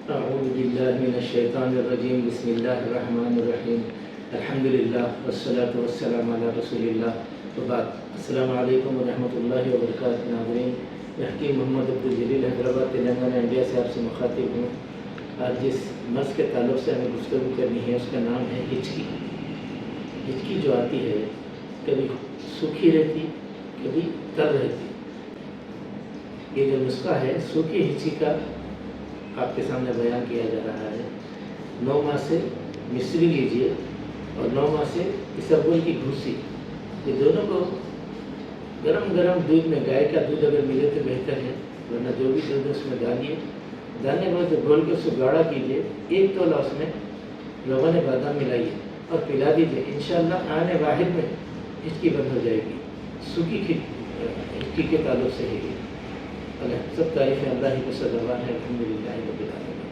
أعوذ بالله من الشيطان الرجيم بسم الله الرحمن الرحيم الحمد لله والصلاة والسلام على رسول الله وبعد السلام علیکم ورحمۃ اللہ وبرکاتہ. ناظرین، میں حکیم محمد عبدالجلیل حیدرآباد تلنگانہ انڈیا سے آپ سے مخاطب ہوں. آج جس مرض کے تعلق سے ہمیں گفتگو کرنی ہے اس کا نام ہے ہچکی. ہچکی جو آتی ہے کبھی سوکھی رہتی کبھی تر رہتی. یہ جو نسخہ ہے سوکھی ہچکی کا آپ کے سامنے بیان کیا جا رہا ہے. 9 ماہ سے مصری لیجئے اور 9 ماہ سے اسرگل کی بھوسی، یہ دونوں کو گرم دودھ میں، گائے کا دودھ اگر ملے تو بہتر ہے، ورنہ جو بھی دودھ اس میں ڈالیے. ڈالنے کے بعد گھول کے اس کو گاڑھا کیجیے. 1 تولہ اس میں روغن بادام ملائیے اور پلا دیجیے. انشاءاللہ آنے واحد میں ہچکی بند ہو جائے گی. سوکھی ہچکی کے تعلق سے ہے. سب تعریفیں اللہ ہی کو سزاوار ہے. الحمدللہ رب العالمین.